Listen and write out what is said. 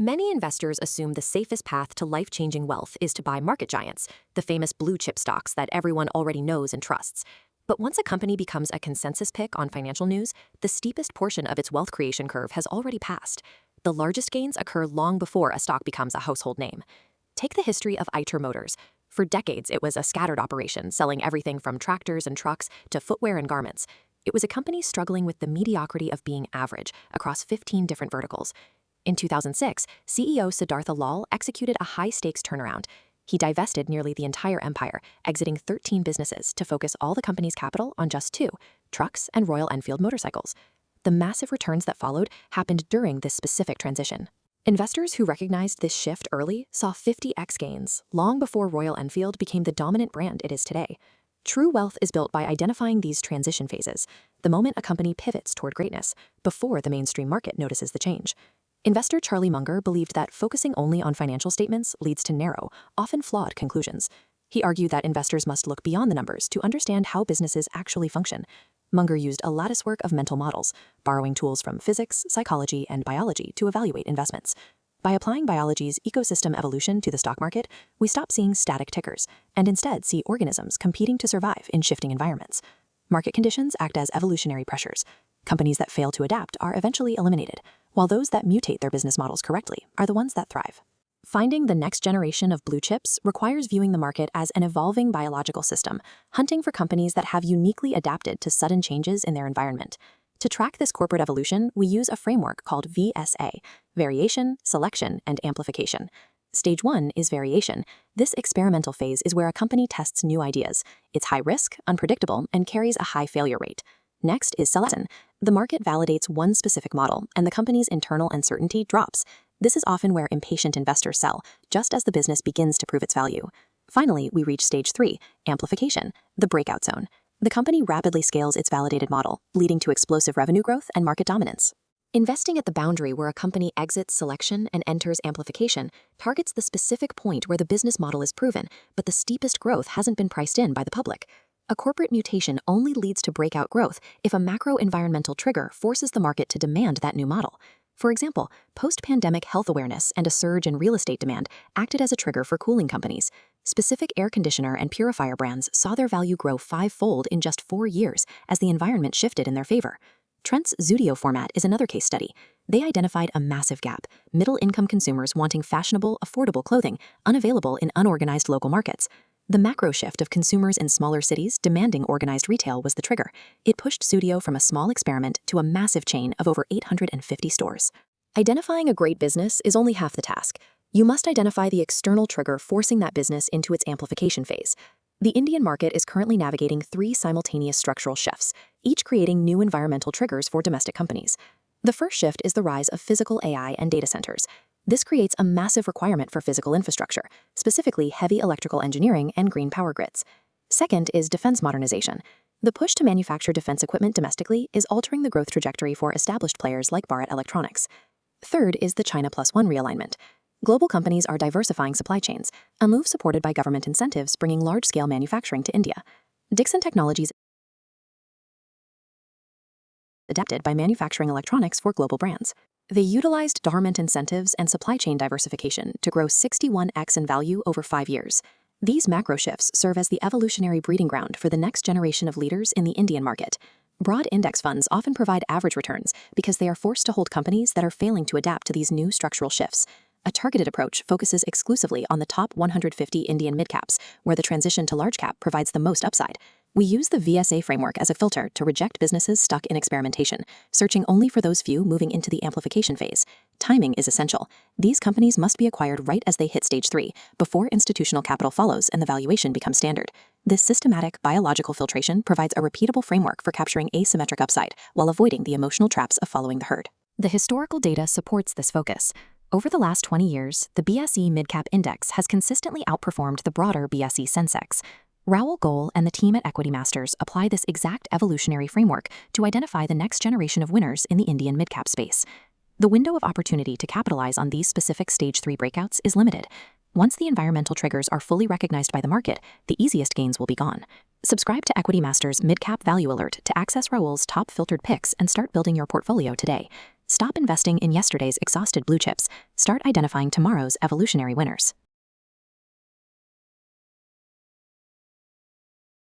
Many investors assume the safest path to life-changing wealth is to buy market giants, the famous blue-chip stocks that everyone already knows and trusts. But once a company becomes a consensus pick on financial news, the steepest portion of its wealth creation curve has already passed. The largest gains occur long before a stock becomes a household name. Take the history of Iter Motors. For decades, it was a scattered operation, selling everything from tractors and trucks to footwear and garments. It was a company struggling with the mediocrity of being average across 15 different verticals. In 2006, CEO Siddhartha Lal executed a high-stakes turnaround. He divested nearly the entire empire, exiting 13 businesses to focus all the company's capital on just two: trucks and Royal Enfield motorcycles. The massive returns that followed happened during this specific transition. Investors who recognized this shift early saw 50x gains, long before Royal Enfield became the dominant brand it is today. True wealth is built by identifying these transition phases, the moment a company pivots toward greatness, before the mainstream market notices the change. Investor Charlie Munger believed that focusing only on financial statements leads to narrow, often flawed conclusions. He argued that investors must look beyond the numbers to understand how businesses actually function. Munger used a latticework of mental models, borrowing tools from physics, psychology, and biology to evaluate investments. By applying biology's ecosystem evolution to the stock market, we stop seeing static tickers and instead see organisms competing to survive in shifting environments. Market conditions act as evolutionary pressures. Companies that fail to adapt are eventually eliminated, while those that mutate their business models correctly are the ones that thrive. Finding the next generation of blue chips requires viewing the market as an evolving biological system, hunting for companies that have uniquely adapted to sudden changes in their environment. To track this corporate evolution, we use a framework called VSA: variation, selection, and amplification. Stage 1 is variation. This experimental phase is where a company tests new ideas. It's high risk, unpredictable, and carries a high failure rate. Next is selection. The market validates one specific model, and the company's internal uncertainty drops. This is often where impatient investors sell, just as the business begins to prove its value. Finally, we reach stage 3, amplification, the breakout zone. The company rapidly scales its validated model, leading to explosive revenue growth and market dominance. Investing at the boundary where a company exits selection and enters amplification targets the specific point where the business model is proven, but the steepest growth hasn't been priced in by the public. A corporate mutation only leads to breakout growth if a macro-environmental trigger forces the market to demand that new model. For example, post-pandemic health awareness and a surge in real estate demand acted as a trigger for cooling companies. Specific air conditioner and purifier brands saw their value grow 5-fold in just 4 years as the environment shifted in their favor. Trent's Zudio format is another case study. They identified a massive gap: middle-income consumers wanting fashionable, affordable clothing, unavailable in unorganized local markets. The macro shift of consumers in smaller cities demanding organized retail was the trigger. It pushed Zudio from a small experiment to a massive chain of over 850 stores. Identifying a great business is only half the task. You must identify the external trigger forcing that business into its amplification phase. The Indian market is currently navigating 3 simultaneous structural shifts, each creating new environmental triggers for domestic companies. The first shift is the rise of physical AI and data centers. This creates a massive requirement for physical infrastructure, specifically heavy electrical engineering and green power grids. Second is defense modernization. The push to manufacture defense equipment domestically is altering the growth trajectory for established players like Bharat Electronics. Third is the China Plus One realignment. Global companies are diversifying supply chains, a move supported by government incentives bringing large-scale manufacturing to India. Dixon Technologies adapted by manufacturing electronics for global brands. They utilized government incentives and supply chain diversification to grow 61x in value over 5 years. These macro shifts serve as the evolutionary breeding ground for the next generation of leaders in the Indian market. Broad index funds often provide average returns because they are forced to hold companies that are failing to adapt to these new structural shifts. A targeted approach focuses exclusively on the top 150 Indian midcaps, where the transition to large cap provides the most upside. We use the VSA framework as a filter to reject businesses stuck in experimentation, searching only for those few moving into the amplification phase. Timing is essential. These companies must be acquired right as they hit stage 3, before institutional capital follows and the valuation becomes standard. This systematic biological filtration provides a repeatable framework for capturing asymmetric upside while avoiding the emotional traps of following the herd. The historical data supports this focus. Over the last 20 years, the BSE Midcap Index has consistently outperformed the broader BSE Sensex. Rahul Goel and the team at Equity Masters apply this exact evolutionary framework to identify the next generation of winners in the Indian midcap space. The window of opportunity to capitalize on these specific Stage 3 breakouts is limited. Once the environmental triggers are fully recognized by the market, the easiest gains will be gone. Subscribe to Equity Masters Midcap Value Alert to access Rahul's top filtered picks and start building your portfolio today. Stop investing in yesterday's exhausted blue chips. Start identifying tomorrow's evolutionary winners.